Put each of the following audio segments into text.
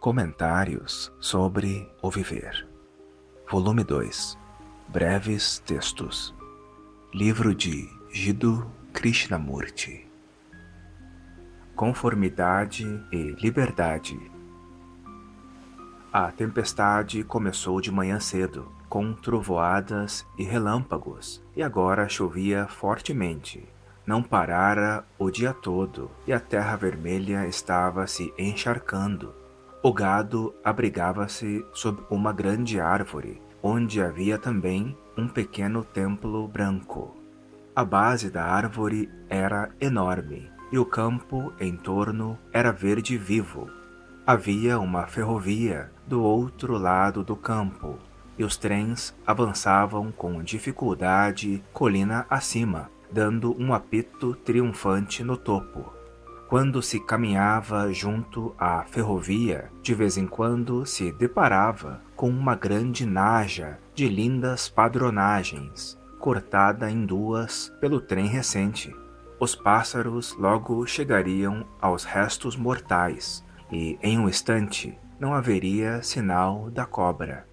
Comentários sobre o Viver. Volume 2. Breves textos. Livro de Jiddu Krishnamurti. Conformidade e liberdade. A tempestade começou de manhã cedo, com trovoadas e relâmpagos, e agora chovia fortemente. Não parara o dia todo, e a terra vermelha estava se encharcando. O gado abrigava-se sob uma grande árvore, onde havia também um pequeno templo branco. A base da árvore era enorme, e o campo em torno era verde vivo. Havia uma ferrovia do outro lado do campo, e os trens avançavam com dificuldade colina acima, dando um apito triunfante no topo. Quando se caminhava junto à ferrovia, de vez em quando se deparava com uma grande naja de lindas padronagens, cortada em duas pelo trem recente. Os pássaros logo chegariam aos restos mortais, e em um instante não haveria sinal da cobra.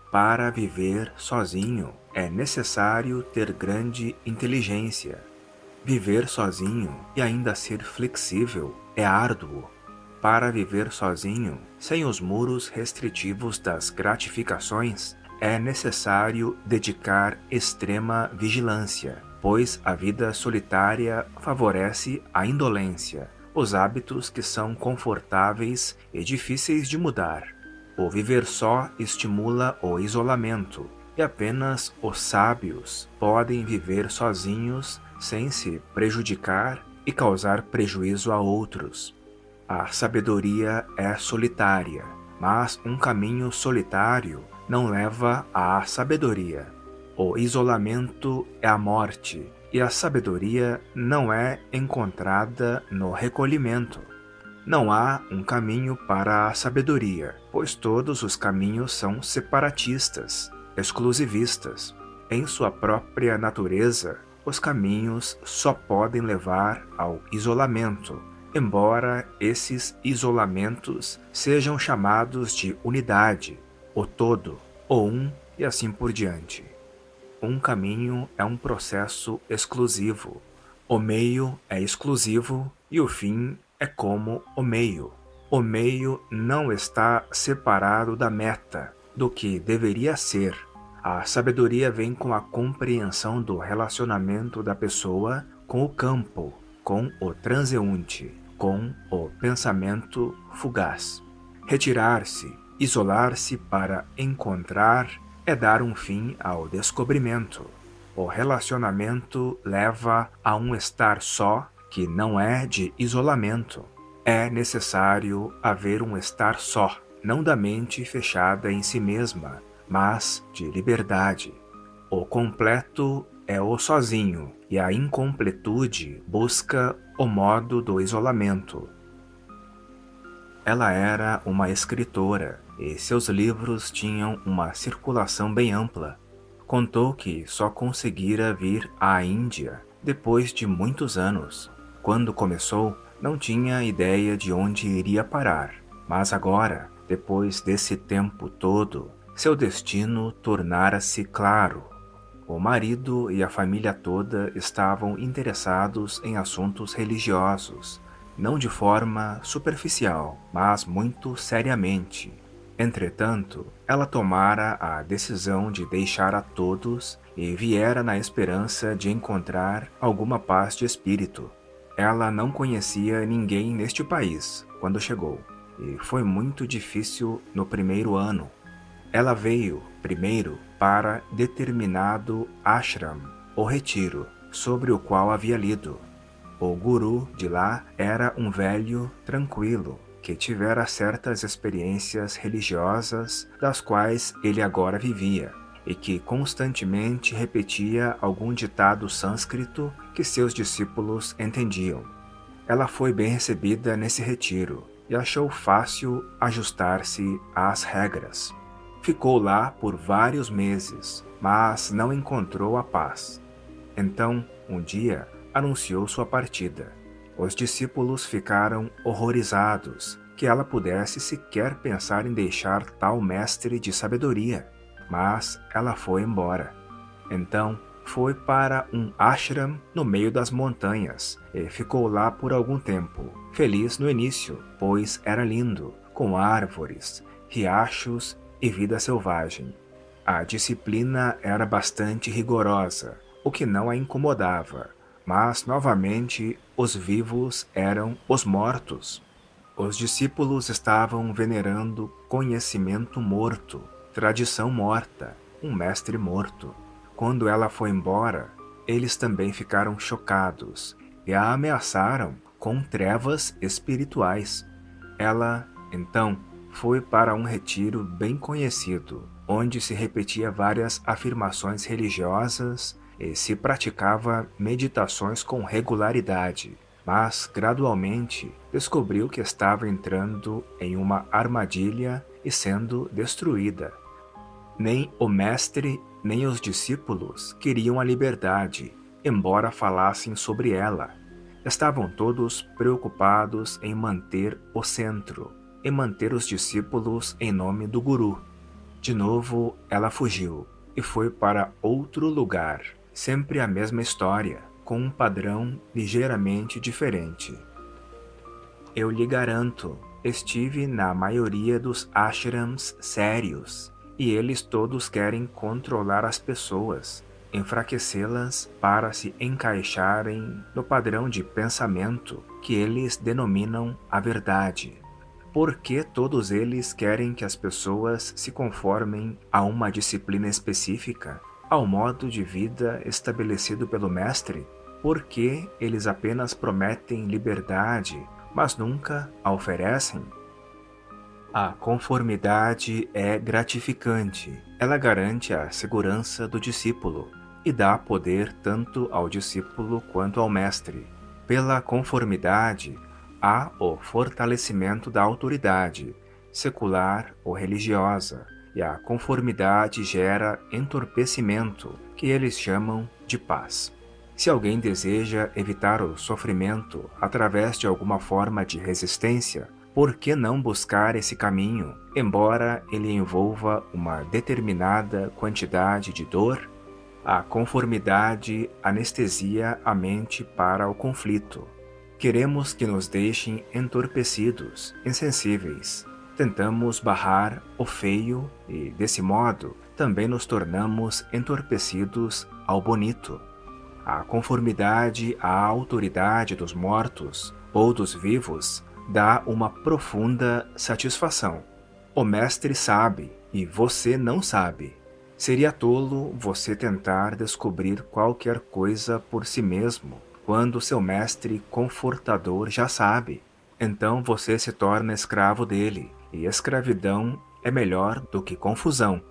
Para viver sozinho é necessário ter grande inteligência. Viver sozinho e ainda ser flexível é árduo. Para viver sozinho, sem os muros restritivos das gratificações, é necessário dedicar extrema vigilância, pois a vida solitária favorece a indolência, os hábitos que são confortáveis e difíceis de mudar. O viver só estimula o isolamento, e apenas os sábios podem viver sozinhos sem se prejudicar e causar prejuízo a outros. A sabedoria é solitária, mas um caminho solitário não leva à sabedoria. O isolamento é a morte, e a sabedoria não é encontrada no recolhimento. Não há um caminho para a sabedoria, pois todos os caminhos são separatistas, exclusivistas. Em sua própria natureza, os caminhos só podem levar ao isolamento, embora esses isolamentos sejam chamados de unidade, o todo, o um e assim por diante. Um caminho é um processo exclusivo, o meio é exclusivo e o fim é como o meio. O meio não está separado da meta, do que deveria ser. A sabedoria vem com a compreensão do relacionamento da pessoa com o campo, com o transeunte, com o pensamento fugaz. Retirar-se, isolar-se para encontrar é dar um fim ao descobrimento. O relacionamento leva a um estar só que não é de isolamento. É necessário haver um estar só, não da mente fechada em si mesma, mas de liberdade. O completo é o sozinho, e a incompletude busca o modo do isolamento. Ela era uma escritora, e seus livros tinham uma circulação bem ampla. Contou que só conseguira vir à Índia depois de muitos anos. Quando começou, não tinha ideia de onde iria parar, mas agora, depois desse tempo todo, seu destino tornara-se claro. O marido e a família toda estavam interessados em assuntos religiosos, não de forma superficial, mas muito seriamente. Entretanto, ela tomara a decisão de deixar a todos e viera na esperança de encontrar alguma paz de espírito. Ela não conhecia ninguém neste país quando chegou, e foi muito difícil no primeiro ano. Ela veio, primeiro, para determinado ashram, o retiro, sobre o qual havia lido. O guru de lá era um velho tranquilo, que tivera certas experiências religiosas das quais ele agora vivia, e que constantemente repetia algum ditado sânscrito que seus discípulos entendiam. Ela foi bem recebida nesse retiro, e achou fácil ajustar-se às regras. Ficou lá por vários meses, mas não encontrou a paz. Então, um dia, anunciou sua partida. Os discípulos ficaram horrorizados que ela pudesse sequer pensar em deixar tal mestre de sabedoria, mas ela foi embora. Então, foi para um ashram no meio das montanhas e ficou lá por algum tempo, feliz no início, pois era lindo, com árvores, riachos e vida selvagem. A disciplina era bastante rigorosa, o que não a incomodava, mas novamente os vivos eram os mortos. Os discípulos estavam venerando conhecimento morto, tradição morta, um mestre morto. Quando ela foi embora, eles também ficaram chocados e a ameaçaram com trevas espirituais. Ela, então, foi para um retiro bem conhecido, onde se repetia várias afirmações religiosas e se praticava meditações com regularidade, mas gradualmente descobriu que estava entrando em uma armadilha e sendo destruída. Nem o mestre nem os discípulos queriam a liberdade, embora falassem sobre ela. Estavam todos preocupados em manter o centro, em manter os discípulos em nome do guru. De novo, ela fugiu e foi para outro lugar, sempre a mesma história, com um padrão ligeiramente diferente. Eu lhe garanto, estive na maioria dos ashrams sérios, e eles todos querem controlar as pessoas, enfraquecê-las para se encaixarem no padrão de pensamento que eles denominam a verdade. Por que todos eles querem que as pessoas se conformem a uma disciplina específica, ao modo de vida estabelecido pelo mestre? Por que eles apenas prometem liberdade, mas nunca a oferecem? A conformidade é gratificante. Ela garante a segurança do discípulo e dá poder tanto ao discípulo quanto ao mestre. Pela conformidade, há o fortalecimento da autoridade, secular ou religiosa, e a conformidade gera entorpecimento, que eles chamam de paz. Se alguém deseja evitar o sofrimento através de alguma forma de resistência, por que não buscar esse caminho, embora ele envolva uma determinada quantidade de dor? A conformidade anestesia a mente para o conflito. Queremos que nos deixem entorpecidos, insensíveis. Tentamos barrar o feio e, desse modo, também nos tornamos entorpecidos ao bonito. A conformidade à autoridade dos mortos ou dos vivos dá uma profunda satisfação. O mestre sabe e você não sabe. Seria tolo você tentar descobrir qualquer coisa por si mesmo, quando seu mestre confortador já sabe. Então você se torna escravo dele, e escravidão é melhor do que confusão.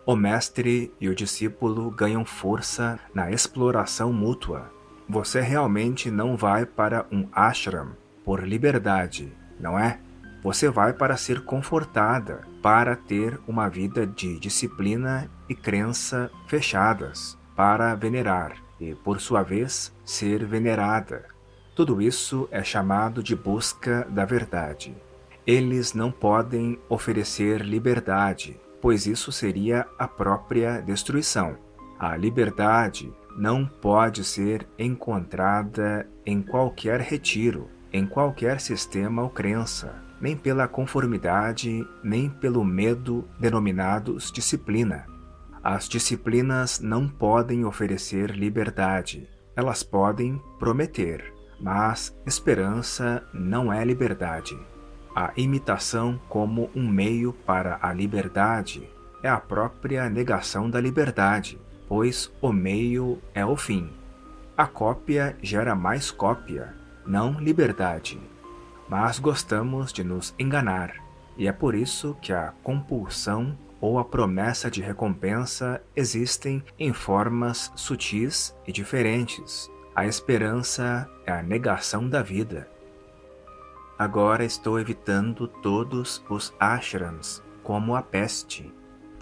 O mestre e o discípulo ganham força na exploração mútua. Você realmente não vai para um ashram por liberdade, não é? Você vai para ser confortada, para ter uma vida de disciplina e crença fechadas, para venerar e, por sua vez, ser venerada. Tudo isso é chamado de busca da verdade. Eles não podem oferecer liberdade, pois isso seria a própria destruição. A liberdade não pode ser encontrada em qualquer retiro, em qualquer sistema ou crença, nem pela conformidade, nem pelo medo denominados disciplina. As disciplinas não podem oferecer liberdade. Elas podem prometer, mas esperança não é liberdade. A imitação como um meio para a liberdade é a própria negação da liberdade, pois o meio é o fim. A cópia gera mais cópia, não liberdade. Mas gostamos de nos enganar, e é por isso que a compulsão ou a promessa de recompensa existem em formas sutis e diferentes. A esperança é a negação da vida. Agora estou evitando todos os ashrams, como a peste.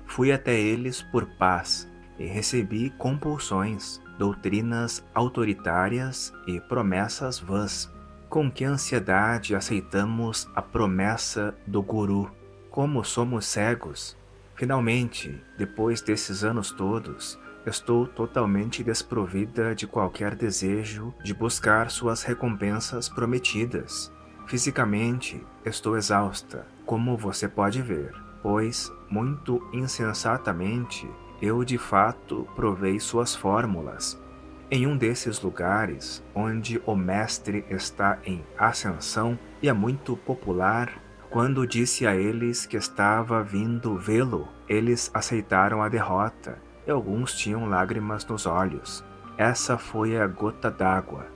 Fui até eles por paz e recebi compulsões, doutrinas autoritárias e promessas vãs. Com que ansiedade aceitamos a promessa do guru? Como somos cegos! Finalmente, depois desses anos todos, estou totalmente desprovida de qualquer desejo de buscar suas recompensas prometidas. Fisicamente, estou exausta, como você pode ver, pois, muito insensatamente, eu de fato provei suas fórmulas. Em um desses lugares, onde o mestre está em ascensão e é muito popular, quando disse a eles que estava vindo vê-lo, eles aceitaram a derrota, e alguns tinham lágrimas nos olhos. Essa foi a gota d'água.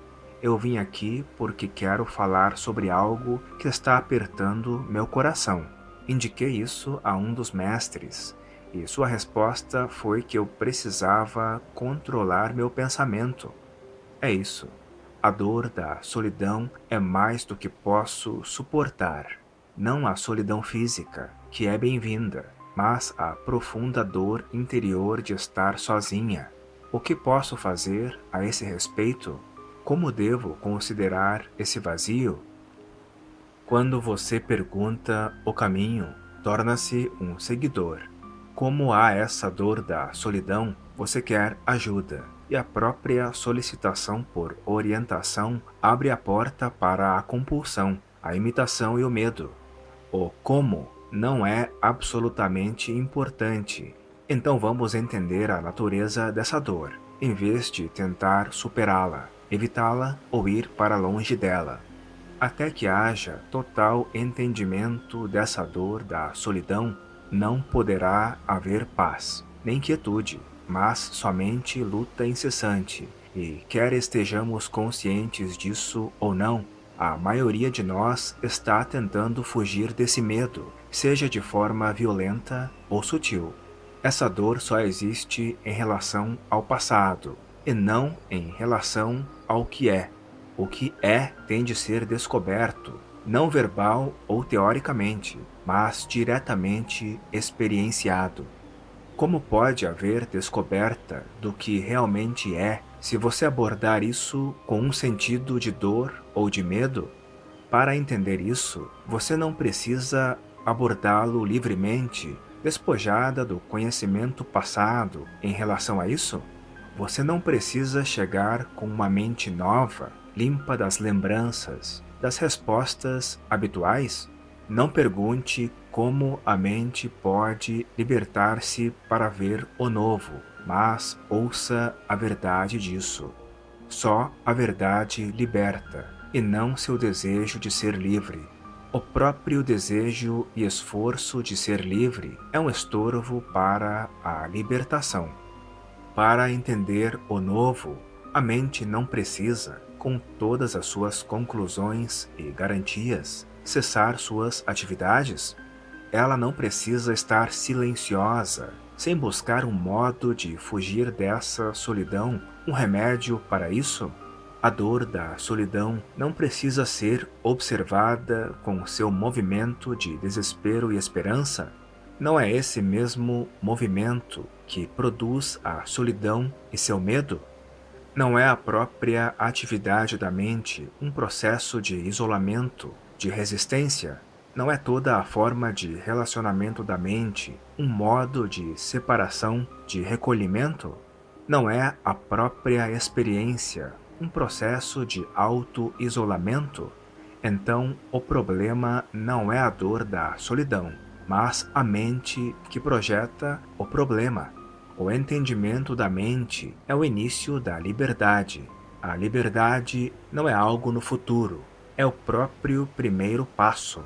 Eu vim aqui porque quero falar sobre algo que está apertando meu coração. Indiquei isso a um dos mestres, e sua resposta foi que eu precisava controlar meu pensamento. É isso. A dor da solidão é mais do que posso suportar. Não a solidão física, que é bem-vinda, mas a profunda dor interior de estar sozinha. O que posso fazer a esse respeito? Como devo considerar esse vazio? Quando você pergunta o caminho, torna-se um seguidor. Como há essa dor da solidão, você quer ajuda, e a própria solicitação por orientação abre a porta para a compulsão, a imitação e o medo. O como não é absolutamente importante. Então vamos entender a natureza dessa dor, em vez de tentar superá-la, evitá-la ou ir para longe dela. Até que haja total entendimento dessa dor da solidão, não poderá haver paz, nem quietude, mas somente luta incessante. E quer estejamos conscientes disso ou não, a maioria de nós está tentando fugir desse medo, seja de forma violenta ou sutil. Essa dor só existe em relação ao passado, e não em relação ao que é. O que é tem de ser descoberto, não verbal ou teoricamente, mas diretamente experienciado. Como pode haver descoberta do que realmente é se você abordar isso com um sentido de dor ou de medo? Para entender isso, você não precisa abordá-lo livremente, despojada do conhecimento passado em relação a isso? Você não precisa chegar com uma mente nova, limpa das lembranças, das respostas habituais? Não pergunte como a mente pode libertar-se para ver o novo, mas ouça a verdade disso. Só a verdade liberta, e não seu desejo de ser livre. O próprio desejo e esforço de ser livre é um estorvo para a libertação. Para entender o novo, a mente não precisa, com todas as suas conclusões e garantias, cessar suas atividades. Ela não precisa estar silenciosa, sem buscar um modo de fugir dessa solidão, um remédio para isso. A dor da solidão não precisa ser observada com seu movimento de desespero e esperança. Não é esse mesmo movimento que produz a solidão e seu medo? Não é a própria atividade da mente um processo de isolamento, de resistência? Não é toda a forma de relacionamento da mente um modo de separação, de recolhimento? Não é a própria experiência um processo de auto-isolamento? Então, o problema não é a dor da solidão, mas a mente que projeta o problema. O entendimento da mente é o início da liberdade. A liberdade não é algo no futuro, é o próprio primeiro passo.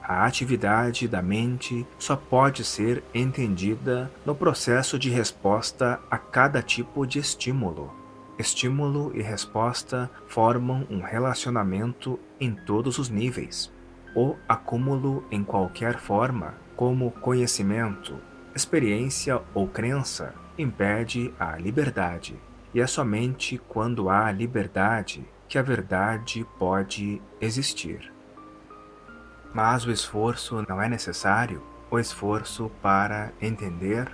A atividade da mente só pode ser entendida no processo de resposta a cada tipo de estímulo. Estímulo e resposta formam um relacionamento em todos os níveis. O acúmulo em qualquer forma, como conhecimento, experiência ou crença, impede a liberdade. E é somente quando há liberdade que a verdade pode existir. Mas o esforço não é necessário? O esforço para entender?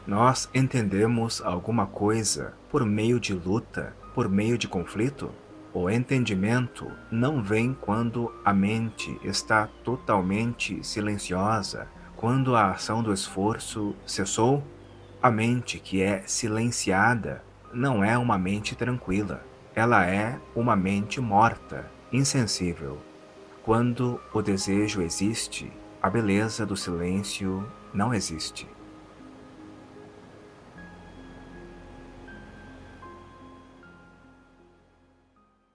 Nós entendemos alguma coisa por meio de luta, por meio de conflito? O entendimento não vem quando a mente está totalmente silenciosa, quando a ação do esforço cessou. A mente que é silenciada não é uma mente tranquila. Ela é uma mente morta, insensível. Quando o desejo existe, a beleza do silêncio não existe.